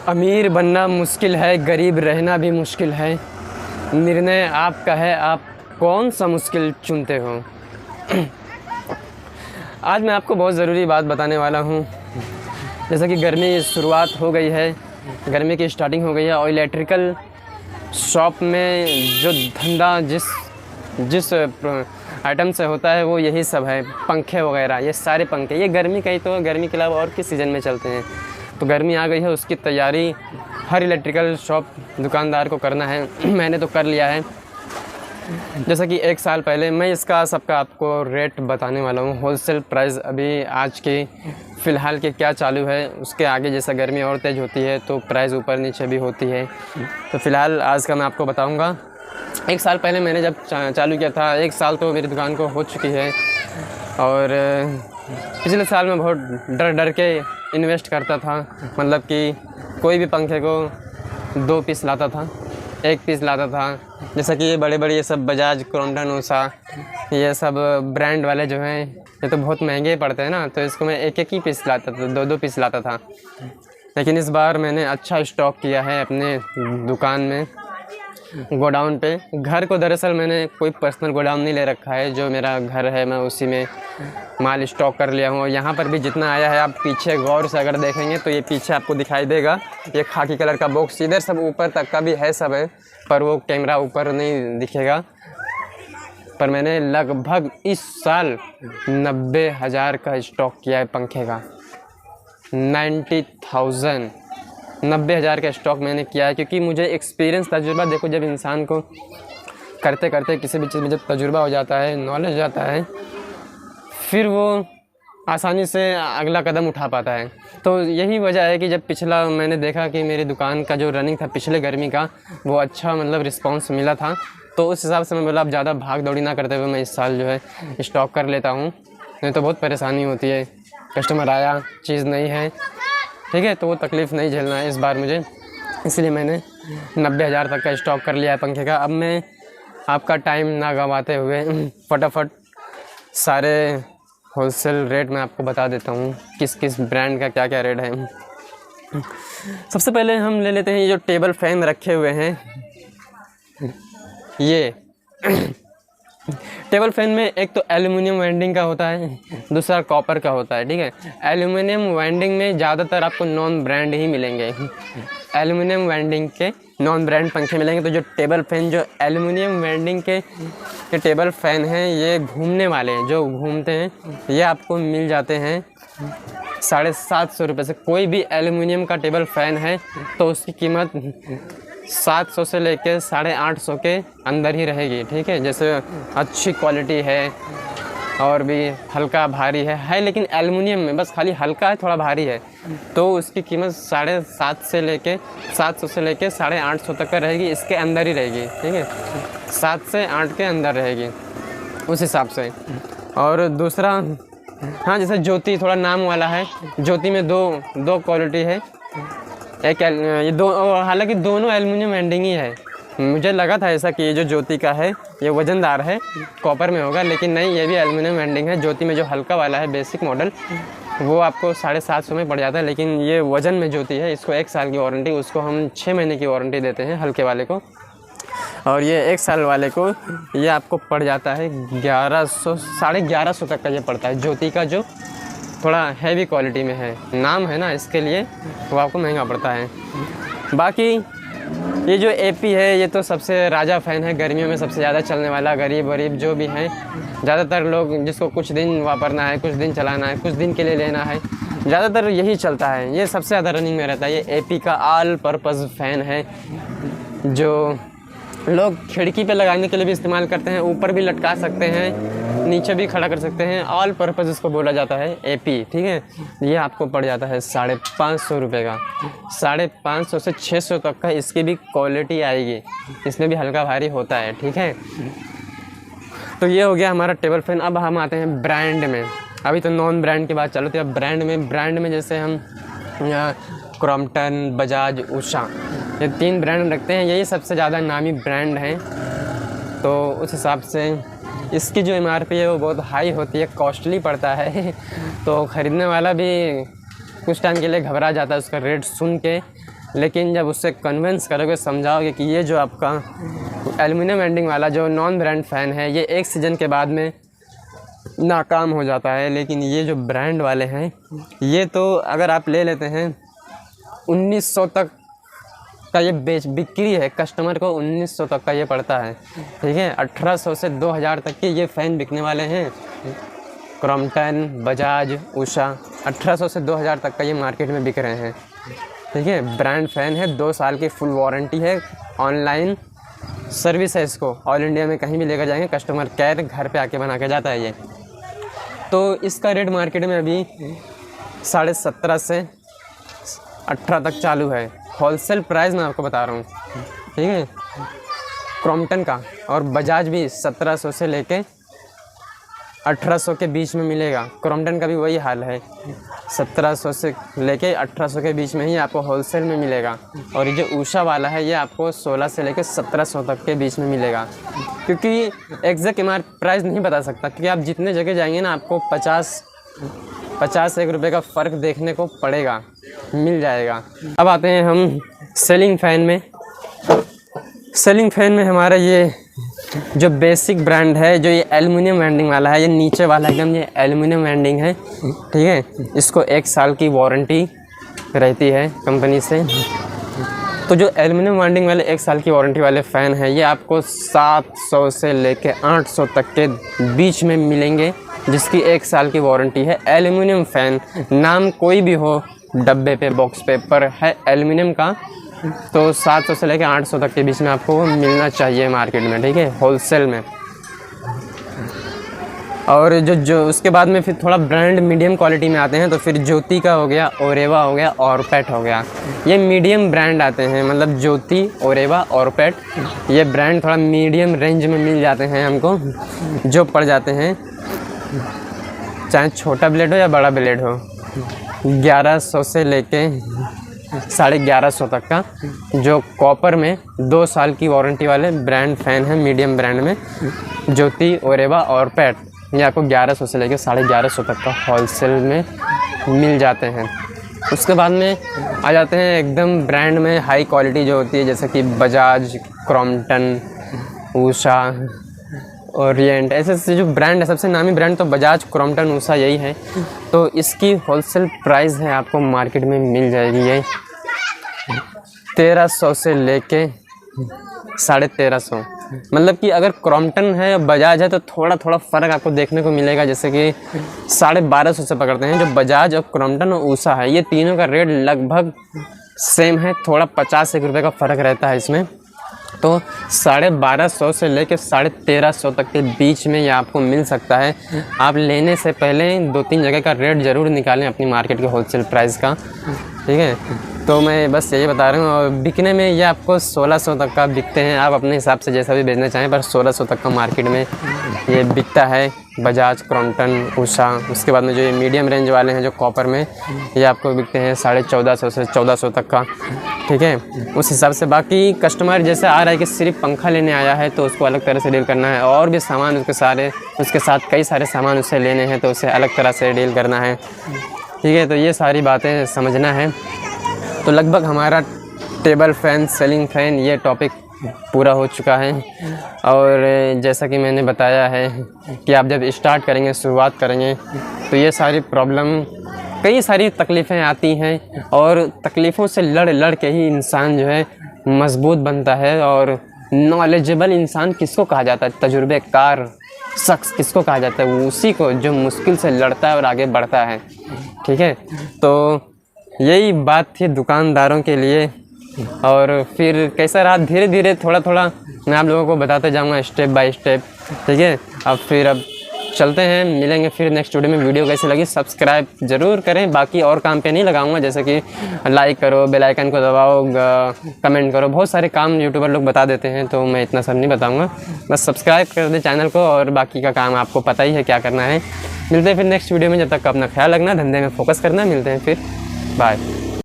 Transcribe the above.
अमीर बनना मुश्किल है, गरीब रहना भी मुश्किल है। निर्णय आपका है, आप कौन सा मुश्किल चुनते हो। आज मैं आपको बहुत ज़रूरी बात बताने वाला हूँ। जैसा कि गर्मी की शुरुआत हो गई है, गर्मी की स्टार्टिंग हो गई है और इलेक्ट्रिकल शॉप में जो धंधा जिस आइटम से होता है वो यही सब है, पंखे वगैरह। ये सारे पंखे ये गर्मी का ही तो, गर्मी के अलावा और किस सीज़न में चलते हैं। तो गर्मी आ गई है, उसकी तैयारी हर इलेक्ट्रिकल शॉप दुकानदार को करना है। मैंने तो कर लिया है। जैसा कि 1 साल पहले मैं इसका सबका आपको रेट बताने वाला हूँ। होलसेल प्राइस अभी आज के फ़िलहाल के क्या चालू है, उसके आगे जैसा गर्मी और तेज़ होती है तो प्राइस ऊपर नीचे भी होती है। तो फ़िलहाल आज का मैं आपको बताऊँगा। 1 साल पहले मैंने जब चालू किया था, 1 साल तो मेरी दुकान को हो चुकी है। और पिछले साल मैं बहुत डर के इन्वेस्ट करता था। मतलब कि कोई भी पंखे को 2 पीस लाता था, 1 पीस लाता था। जैसा कि ये बड़े ये सब बजाज, क्रॉम्पटन, उषा, ये सब ब्रांड वाले जो हैं ये तो बहुत महंगे पड़ते हैं ना, तो इसको मैं 1 ही पीस लाता था, 2 पीस लाता था। लेकिन इस बार मैंने अच्छा स्टॉक किया है अपने दुकान में, गोडाउन पे। घर को दरअसल मैंने कोई पर्सनल गोडाउन नहीं ले रखा है, जो मेरा घर है मैं उसी में माल स्टॉक कर लिया हूँ। और यहाँ पर भी जितना आया है, आप पीछे गौर से अगर देखेंगे तो ये पीछे आपको दिखाई देगा, ये खाकी कलर का बॉक्स, इधर सब ऊपर तक का भी है, सब है, पर वो कैमरा ऊपर नहीं दिखेगा। पर मैंने लगभग इस साल 90,000 का स्टॉक किया है पंखे का। 90,000 का स्टॉक मैंने किया है, क्योंकि मुझे एक्सपीरियंस, तजुर्बा, देखो जब इंसान को करते करते किसी भी चीज़ में जब तजुर्बा हो जाता है, नॉलेज हो जाता है, फिर वो आसानी से अगला कदम उठा पाता है। तो यही वजह है कि जब पिछला मैंने देखा कि मेरी दुकान का जो रनिंग था पिछले गर्मी का, वो अच्छा मतलब रिस्पांस मिला था, तो उस हिसाब से मैं बोला अब ज़्यादा भाग दौड़ी ना करते हुए मैं इस साल जो है स्टॉक कर लेता हूँ। नहीं तो बहुत परेशानी होती है, कस्टमर आया, चीज़ नहीं है, ठीक है, तो वो तकलीफ़ नहीं झेलना है इस बार मुझे। इसलिए मैंने 90,000 तक का स्टॉक कर लिया है पंखे का। अब मैं आपका टाइम ना गंवाते हुए फटाफट सारे होलसेल रेट मैं आपको बता देता हूँ, किस किस ब्रांड का क्या क्या रेट है। सबसे पहले हम ले लेते हैं ये जो टेबल फैन रखे हुए हैं, ये टेबल फैन में एक तो एल्युमिनियम वाइंडिंग का होता है, दूसरा कॉपर का होता है, ठीक है। एल्युमिनियम वाइंडिंग में ज़्यादातर आपको नॉन ब्रांड ही मिलेंगे, एल्युमिनियम वाइंडिंग के नॉन ब्रांड पंखे मिलेंगे। तो जो टेबल फैन, जो एल्युमिनियम वाइंडिंग के ये टेबल फैन हैं, ये घूमने वाले जो घूमते हैं, ये आपको मिल जाते हैं 750 रुपये से। कोई भी एल्युमिनियम का टेबल फैन है तो उसकी कीमत 700 से लेकर 850 के अंदर ही रहेगी, ठीक है। जैसे अच्छी क्वालिटी है और भी हल्का भारी है लेकिन एल्युमिनियम में बस खाली हल्का है, थोड़ा भारी है, तो उसकी कीमत 750 से लेके 700 से लेके 850 तक का रहेगी, इसके अंदर ही रहेगी, ठीक है, 7 से 8 के अंदर रहेगी उस हिसाब से। और दूसरा, हाँ, जैसे ज्योति थोड़ा नाम वाला है, ज्योति में दो क्वालिटी है, एक ये दो, हालांकि दोनों एल्युमिनियम वाइंडिंग ही है। मुझे लगा था ऐसा कि ये जो ज्योति का है ये वज़नदार है, कॉपर में होगा, लेकिन नहीं, ये भी एल्युमिनियम वाइंडिंग है। ज्योति में जो हल्का वाला है बेसिक मॉडल, वो आपको 750 में पड़ जाता है, लेकिन ये वज़न में ज्योति है, इसको 1 साल की वारंटी, उसको हम 6 महीने की वारंटी देते हैं हल्के वाले को। और ये 1 साल वाले को ये आपको पड़ जाता है 1100, 1150 तक का ये पड़ता है। ज्योति का जो थोड़ा हैवी क्वालिटी में है, नाम है ना, इसके लिए वो आपको महंगा पड़ता है। बाकी ये जो एपी है, ये तो सबसे राजा फ़ैन है, गर्मियों में सबसे ज़्यादा चलने वाला। गरीब जो भी हैं, ज़्यादातर लोग जिसको कुछ दिन वापरना है, कुछ दिन चलाना है, कुछ दिन के लिए लेना है, ज़्यादातर यही चलता है, ये सबसे ज़्यादा रनिंग में रहता है। ये एपी का ऑल पर्पज़ फ़ैन है, जो लोग खिड़की पे लगाने के लिए भी इस्तेमाल करते हैं, ऊपर भी लटका सकते हैं, नीचे भी खड़ा कर सकते हैं, ऑल पर्पज़ इसको बोला जाता है एपी, ठीक है। ये आपको पड़ जाता है 550 रुपये का, 550 से 600 तक का इसकी भी क्वालिटी आएगी, इसमें भी हल्का भारी होता है, ठीक है। तो ये हो गया हमारा टेबल फैन। अब हम आते हैं ब्रांड में। अभी तो नॉन ब्रांड की बात चालू थी, अब ब्रांड में जैसे हम क्रॉम्पटन, बजाज, उषा, ये 3 ब्रांड रखते हैं, यही सबसे ज़्यादा नामी ब्रांड हैं। तो उस हिसाब से इसकी जो MRP है वो बहुत हाई होती है, कॉस्टली पड़ता है, तो ख़रीदने वाला भी कुछ टाइम के लिए घबरा जाता है उसका रेट सुन के। लेकिन जब उससे कन्विंस करोगे, समझाओगे कि ये जो आपका एल्युमिनियम वेंडिंग वाला जो नॉन ब्रांड फ़ैन है ये एक सीज़न के बाद में नाकाम हो जाता है, लेकिन ये जो ब्रांड वाले हैं ये तो अगर आप ले लेते हैं 1900 तक का ये बिक्री है, कस्टमर को 1900 तक का ये पड़ता है, ठीक है। 1800 से 2000 तक के ये फ़ैन बिकने वाले हैं। क्रॉम्पटन, बजाज, उषा 1800 से 2000 तक का ये मार्केट में बिक रहे हैं, ठीक है। ब्रांड फ़ैन है, 2 साल की फुल वारंटी है, ऑनलाइन सर्विस है, इसको ऑल इंडिया में कहीं भी लेकर जाएंगे, कस्टमर केयर घर पे आके बना के जाता है ये। तो इसका रेट मार्केट में अभी 17.5 से 18 तक चालू है। होलसेल प्राइस मैं आपको बता रहा हूँ, ठीक है। क्रॉम्पटन का और बजाज भी 1700 से लेके 1800 के बीच में मिलेगा। क्रॉम्पटन का भी वही हाल है, 1700 से लेके 1800 के बीच में ही आपको होलसेल में मिलेगा। और ये जो उषा वाला है ये आपको 16 से लेके 1700 तक के बीच में मिलेगा। क्योंकि एग्जैक्ट प्राइस नहीं बता सकता, क्योंकि आप जितने जगह जाएंगे ना आपको 50-1 रुपये का फ़र्क देखने को पड़ेगा, मिल जाएगा। अब आते हैं हम सेलिंग फ़ैन में। सेलिंग फ़ैन में हमारा ये जो बेसिक ब्रांड है, जो ये एल्युमिनियम वेंडिंग वाला है, ये नीचे वाला एकदम ये एल्युमिनियम वेंडिंग है, ठीक है। इसको 1 साल की वारंटी रहती है कंपनी से। तो जो एल्युमिनियम वेंडिंग वाले 1 साल की वारंटी वाले फ़ैन हैं ये आपको 700 से लेके 800 तक के बीच में मिलेंगे, जिसकी 1 साल की वारंटी है। एल्युमिनियम फ़ैन नाम कोई भी हो डब्बे पे, बॉक्स पे, पर है एल्युमिनियम का, तो 700 से लेकर 800 तक के बीच में आपको मिलना चाहिए मार्केट में, ठीक है, होलसेल में। और जो उसके बाद में फिर थोड़ा ब्रांड मीडियम क्वालिटी में आते हैं, तो फिर ज्योति का हो गया, ओरेवा हो गया, ऑरपेट हो गया, ये मीडियम ब्रांड आते हैं। मतलब ज्योति, ओरेवा, ऑरपेट ये ब्रांड थोड़ा मीडियम रेंज में मिल जाते हैं हमको, जो पड़ जाते हैं चाहे छोटा ब्लेड हो या बड़ा ब्लेड हो, 1100 से लेके 1150 तक का, जो कॉपर में 2 साल की वारंटी वाले ब्रांड फ़ैन है मीडियम ब्रांड में, ज्योति, ओरेवा और पैट, ये आपको 1100 से लेके 1150 तक का होलसेल में मिल जाते हैं। उसके बाद में आ जाते हैं एकदम ब्रांड में हाई क्वालिटी जो होती है, जैसे कि बजाज, क्रॉम्पटन, उषा, ओरिएंट, ऐसे जो ब्रांड है, सबसे नामी ब्रांड तो बजाज, क्रॉम्पटन, उषा यही है। तो इसकी होलसेल प्राइस है आपको मार्केट में मिल जाएगी ये 1300 से लेके 1350। मतलब कि अगर क्रॉम्पटन है या बजाज है तो थोड़ा थोड़ा फ़र्क आपको देखने को मिलेगा, जैसे कि 1250 से पकड़ते हैं। जो बजाज और क्रॉम्पटन और उषा है ये तीनों का रेट लगभग सेम है, थोड़ा 50-1 रुपये का फ़र्क रहता है इसमें। तो 1250 से लेकर 1350 तक के बीच में ये आपको मिल सकता है। आप लेने से पहले 2-3 जगह का रेट ज़रूर निकालें अपनी मार्केट के होलसेल प्राइस का, ठीक है। तो मैं बस यही बता रहा हूँ। और बिकने में ये आपको 1600 तक का बिकते हैं, आप अपने हिसाब से जैसा भी बेचना चाहें, पर 1600 तक का मार्केट में ये बिकता है बजाज, क्रॉम्पटन, उषा। उसके बाद में जो ये मीडियम रेंज वाले हैं जो कॉपर में, ये आपको बिकते हैं 1450 से 1400 तक का, ठीक है। उस हिसाब से बाकी कस्टमर जैसे आ रहा है कि सिर्फ पंखा लेने आया है तो उसको अलग तरह से डील करना है, और भी सामान उसके साथ कई सारे सामान उससे लेने हैं तो उसे अलग तरह से डील करना है, ठीक है। तो ये सारी बातें समझना है। तो लगभग हमारा टेबल फ़ैन, सीलिंग फ़ैन ये टॉपिक पूरा हो चुका है। और जैसा कि मैंने बताया है कि आप जब स्टार्ट करेंगे, शुरुआत करेंगे, तो ये सारी प्रॉब्लम, कई सारी तकलीफ़ें आती हैं, और तकलीफ़ों से लड़ के ही इंसान जो है मजबूत बनता है। और नॉलेजेबल इंसान किसको कहा जाता है? तजुर्बेकार शख्स किसको कहा जाता है? उसी को जो मुश्किल से लड़ता है और आगे बढ़ता है, ठीक है। तो यही बात थी दुकानदारों के लिए। और फिर कैसा रहा, धीरे धीरे थोड़ा थोड़ा मैं आप लोगों को बताते जाऊंगा स्टेप बाय स्टेप, ठीक है। अब चलते हैं, मिलेंगे फिर नेक्स्ट वीडियो में। वीडियो कैसी लगी सब्सक्राइब ज़रूर करें, बाकी और काम पे नहीं लगाऊंगा, जैसे कि लाइक करो, बेल आइकन को दबाओ, कमेंट करो, बहुत सारे काम यूट्यूबर लोग बता देते हैं, तो मैं इतना सब नहीं बताऊंगा। बस सब्सक्राइब कर दें चैनल को, और बाकी का काम आपको पता ही है क्या करना है। मिलते हैं फिर नेक्स्ट वीडियो में, जब तक अपना ख्याल रखना, धंधे में फोकस करना। मिलते हैं फिर, बाय।